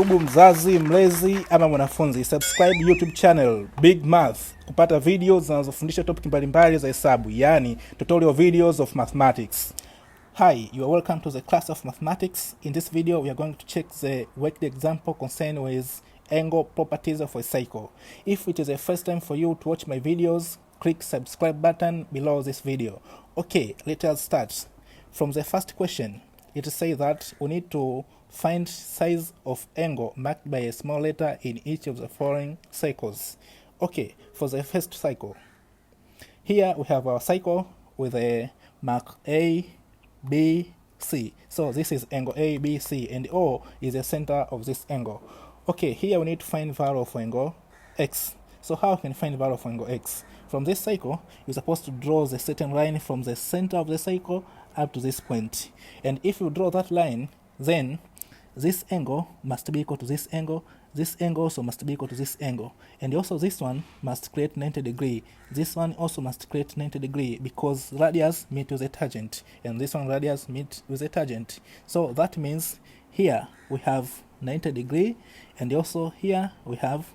Ndugu mzazi, mlezi ama mwanafunzi, subscribe YouTube channel Big Math kupata videos zinazofundisha topic mbalimbali za hesabu, yani tutorial videos of mathematics. Hi, you are welcome to the class of mathematics. In this video, we are going to check the worked example concerned with angle properties of a cycle. If it is the first time for you to watch my videos, click subscribe button below this video. Okay, let us start. From the first question, it says that we need to find size of angle marked by a small letter in each of the following cycles. Okay, for the first cycle, here we have our cycle with a mark A, B, C. So this is angle A, B, C, and O is the center of this angle. Okay, here we need to find value of angle X. So how can we find value of angle X? From this cycle, you're supposed to draw the certain line from the center of the cycle up to this point. And if you draw that line, then this angle must be equal to this angle also must be equal to this angle, and also this one must create 90 degree, this one also must create 90 degree, because radius meet with a tangent, and this one radius meet with a tangent. So that means here we have 90 degree, and also here we have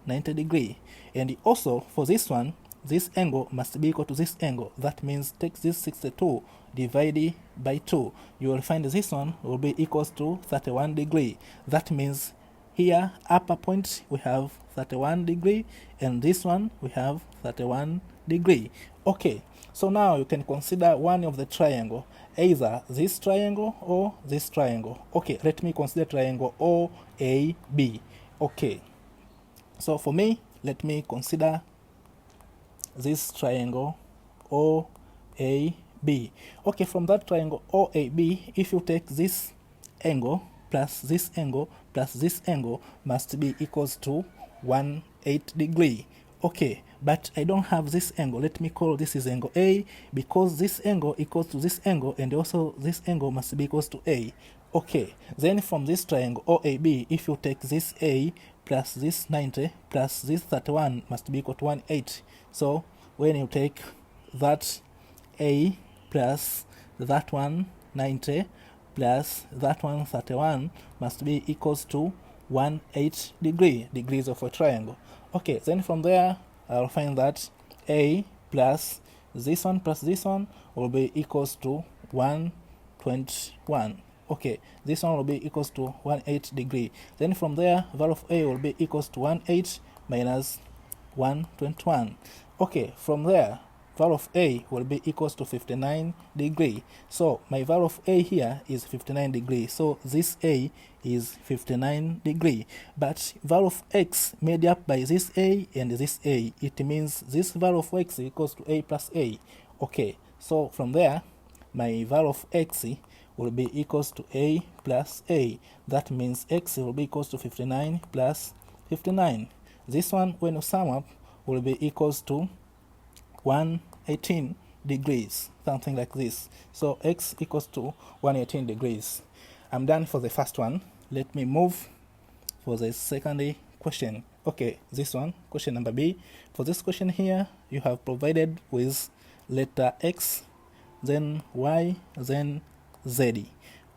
90 degree. And also for this one, this angle must be equal to this angle. That means take this 62 divided by 2. You will find this one will be equals to 31 degree. That means here upper point we have 31 degree, and this one we have 31 degree. Okay, so now you can consider one of the triangle, either this triangle or this triangle. Okay, let me consider triangle OAB. Okay, so for me, let me consider this triangle OAB. Okay, from that triangle OAB, if you take this angle plus this angle plus this angle must be equals to 180 degree. Okay, but I don't have this angle. Let me call this is angle A, because this angle equals to this angle, and also this angle must be equals to A. Okay, then from this triangle OAB, if you take this A plus this 90 plus this 31 must be equal to 180. So when you take that A plus that one 90 plus that one 31 must be equals to 180 degrees of a triangle. Okay, then from there I'll find that A plus this one will be equals to 121. Okay, this one will be equals to 180 degree. Then from there, value of A will be equals to 180 minus 121. Okay, from there, value of A will be equals to 59 degree. So my value of A here is 59 degree. So this A is 59 degree. But value of X made up by this A and this A, it means this value of X equals to A plus A. Okay, so from there, my value of X will be equals to A plus A. That means X will be equals to 59 plus 59. This one, when you sum up, will be equals to 118 degrees, something like this. So X equals to 118 degrees. I'm done for the first one. Let me move for the second question. Okay, this one, question number B. For this question here, you have provided with letter X, then Y, then Z.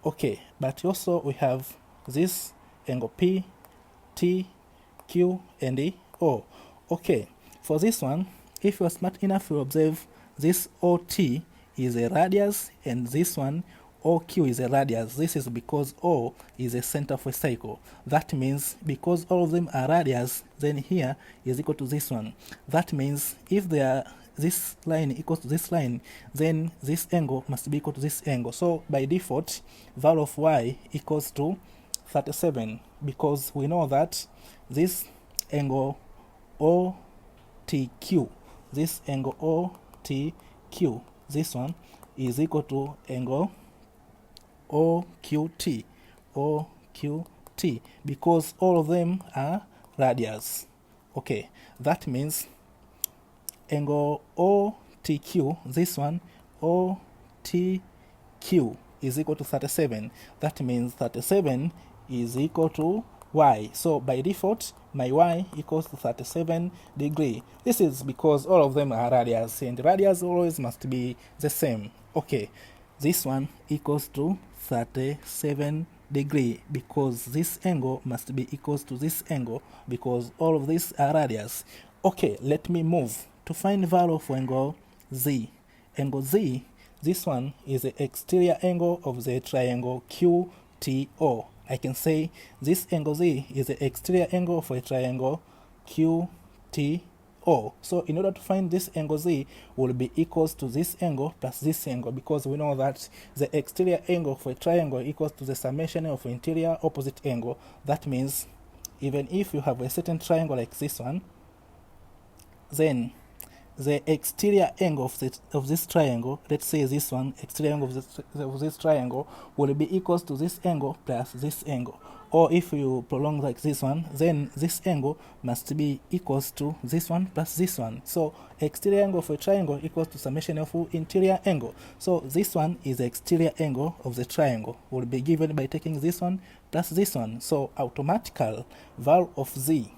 Okay, but also we have this angle P, T, Q, and O. Okay, for this one, if you are smart enough to observe, this OT is a radius, and this one OQ is a radius. This is because O is a center of a cycle. That means because all of them are radius, then here is equal to this one. That means if they are this line equals to this line, then this angle must be equal to this angle. So by default, value of Y equals to 37, because we know that this angle OTQ, this angle OTQ, this one is equal to angle OQT, because all of them are radius. Okay, that means angle OTQ, this one OTQ is equal to 37. That means 37 is equal to Y. So by default, my Y equals to 37 degree. This is because all of them are radius, and radius always must be the same. Okay, this one equals to 37 degree, because this angle must be equals to this angle, because all of these are radius. Okay, let me move to find value for angle Z. Angle Z, this one is the exterior angle of the triangle QTO. I can say this angle Z is the exterior angle for a triangle QTO. So in order to find this angle Z will be equals to this angle plus this angle, because we know that the exterior angle for a triangle equals to the summation of interior opposite angle. That means even if you have a certain triangle like this one, then the exterior angle of this triangle, let's say this one, exterior angle of this triangle will be equals to this angle plus this angle. Or if you prolong like this one, then this angle must be equals to this one plus this one. So exterior angle of a triangle equals to summation of interior angle. So this one is the exterior angle of the triangle, will be given by taking this one plus this one. So automatical value of Z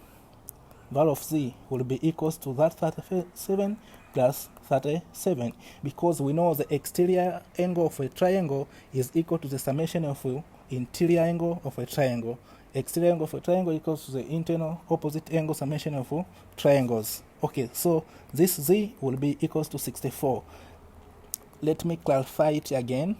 will be equals to that 37 plus 37, because we know the exterior angle of a triangle is equal to the summation of interior angle of a triangle. Exterior angle of a triangle equals to the internal opposite angle summation of triangles. Okay, so this Z will be equals to 64. Let me clarify it again.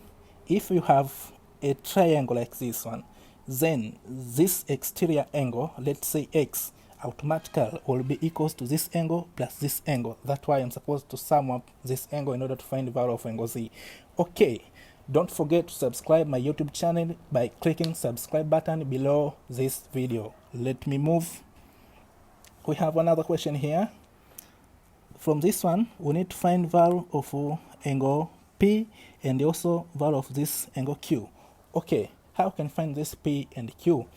If you have a triangle like this one, then this exterior angle, let's say X, automatical will be equals to this angle plus this angle. That's why I'm supposed to sum up this angle in order to find the value of angle Z. Okay, don't forget to subscribe my YouTube channel by clicking subscribe button below this video. Let me move. We have another question here. From this one, we need to find value of angle P and also value of this angle Q. Okay, how can I find this P and Q?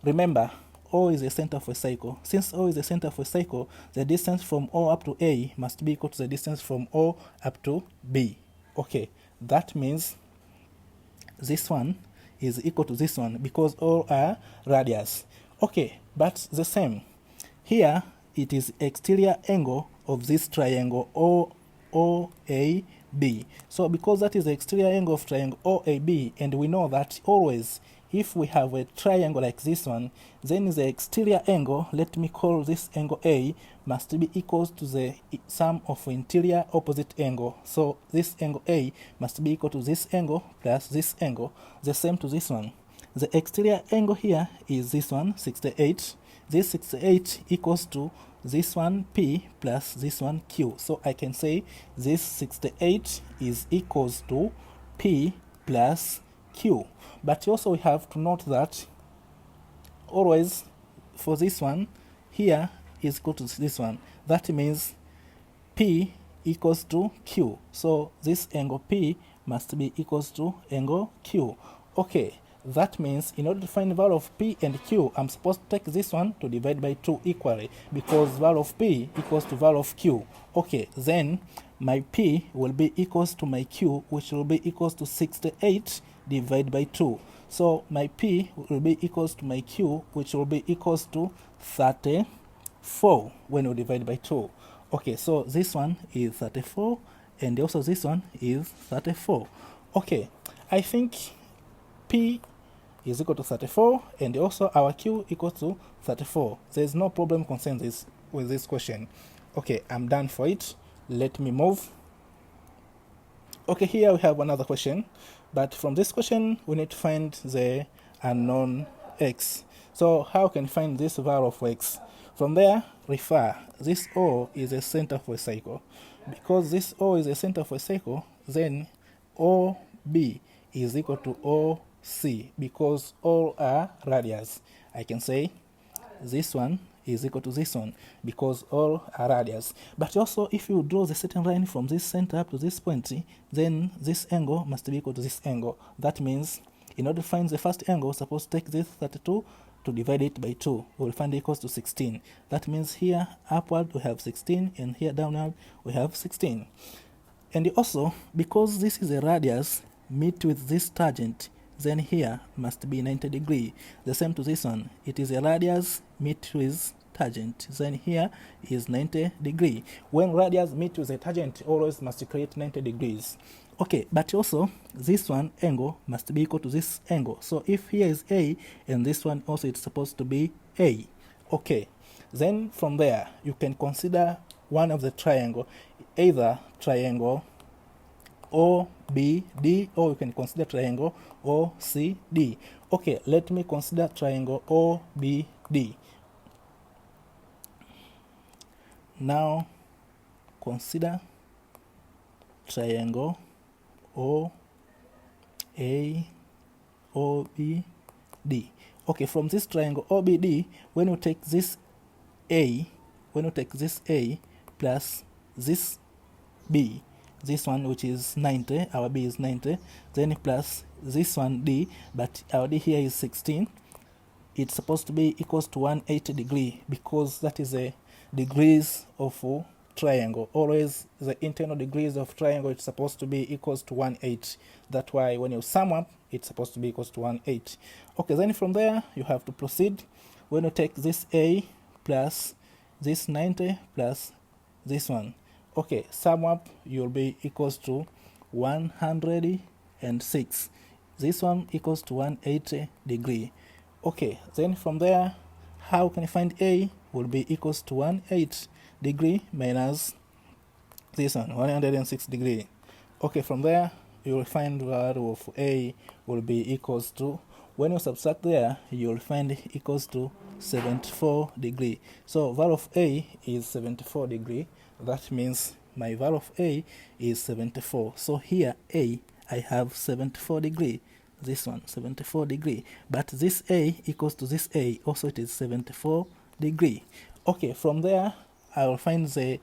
Remember, O is the center of a cycle. Since O is the center of a cycle, the distance from O up to A must be equal to the distance from O up to B. Okay, that means this one is equal to this one because all are radius. Okay, but the same. Here, it is exterior angle of this triangle OAB. So because that is the exterior angle of triangle OAB, and we know that always if we have a triangle like this one, then the exterior angle, let me call this angle A, must be equal to the sum of interior opposite angle. So this angle A must be equal to this angle plus this angle, the same to this one. The exterior angle here is this one, 68. This 68 equals to this one P plus this one Q. So I can say this 68 is equals to P plus Q. But also we have to note that always for this one here is equal to this one. That means P equals to Q. So this angle P must be equals to angle Q. Okay, that means in order to find the value of P and Q, I'm supposed to take this one to divide by 2 equally, because value of P equals to value of Q. Okay, then my P will be equals to my Q, which will be equals to 68 divided by 2. So my P will be equals to my Q, which will be equals to 34 when we divide by 2. Okay, so this one is 34 and also this one is 34. Okay, I think P is equal to 34 and also our Q equals to 34. There's no problem concerning this with this question. Okay, I'm done for it. Let me move. Okay, here we have another question, but from this question we need to find the unknown X. So how can we find this value of X? From there, refer, this O is the center of a cycle. Because this O is the center of a cycle, then OB is equal to OC, because all are radius. I can say this one is equal to this one because all are radius. But also if you draw the certain line from this center up to this point, then this angle must be equal to this angle. That means in order to find the first angle, suppose take this 32 to divide it by 2, we will find it equals to 16. That means here upward we have 16 and here downward we have 16. And also because this is a radius meet with this tangent, then here must be 90 degree. The same to this one, it is a radius meet with tangent, then here is 90 degree. When radius meet with a tangent, always must create 90 degrees. Okay, but also this one angle must be equal to this angle. So if here is A and this one also it's supposed to be A. Okay, then from there you can consider one of the triangle, either triangle OBD or you can consider triangle OCD. Okay, let me consider triangle OBD. Now consider triangle OAOBD. Okay, from this triangle OBD, when you take this A plus this B, this one which is 90, our B is 90, then plus this one D, but our D here is 16, it's supposed to be equals to 180 degree, because that is a degrees of triangle. Always the internal degrees of triangle it's supposed to be equals to 180. That's why when you sum up it's supposed to be equals to 180. Okay, then from there you have to proceed. When you take this A plus this 90 plus this one, okay, sum up you'll be equals to 106. This one equals to 180 degree. Okay, then from there how can you find A? Will be equals to 180 degree minus this one 106 degree. Okay, from there you will find the value of A will be equals to, when you subtract there you will find equals to 74 degree. So value of A is 74 degree. That means my value of A is 74. So here A I have 74 degree, this one 74 degree, but this A equals to this A also it is 74 degree. Okay, from there I will find the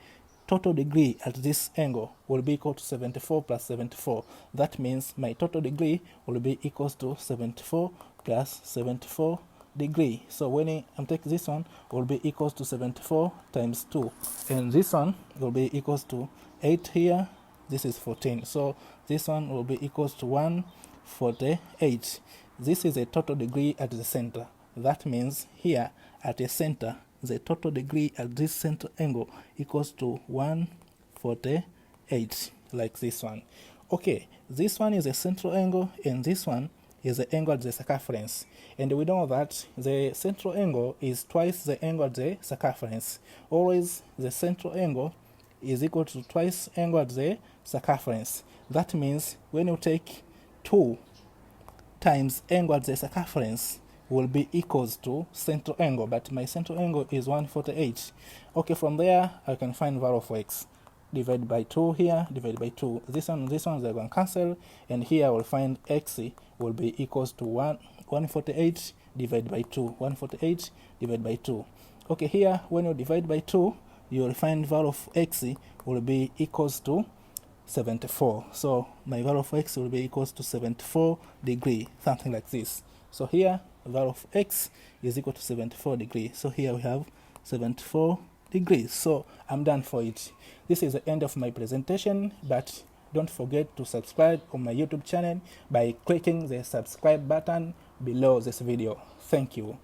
total degree at this angle will be equal to 74 plus 74. That means my total degree will be equals to 74 plus 74 degree. So when I'm taking this one will be equals to 74 times 2, and this one will be equals to 8 here, this is 14, so this one will be equals to 148. This is a total degree at the center. That means here at the center the total degree at this center angle equals to 148, like this one. Okay, this one is a central angle and this one is the angle at the circumference, and we know that the central angle is twice the angle at the circumference. Always the central angle is equal to twice angle at the circumference. That means when you take 2 times angle at the circumference will be equals to central angle, but my central angle is 148. Okay, from there I can find value of x. Divide by 2 here, divide by 2. This one they're going to cancel, and here I will find x will be equals to 148 divided by 2. 148 divided by 2. Okay, here when you divide by 2, you will find value of x will be equals to 74. So my value of x will be equals to 74 degree, something like this. So here value of x is equal to 74 degrees. So here we have 74 degrees. So I'm done for it. This is the end of my presentation, but don't forget to subscribe on my YouTube channel by clicking the subscribe button below this video. Thank you.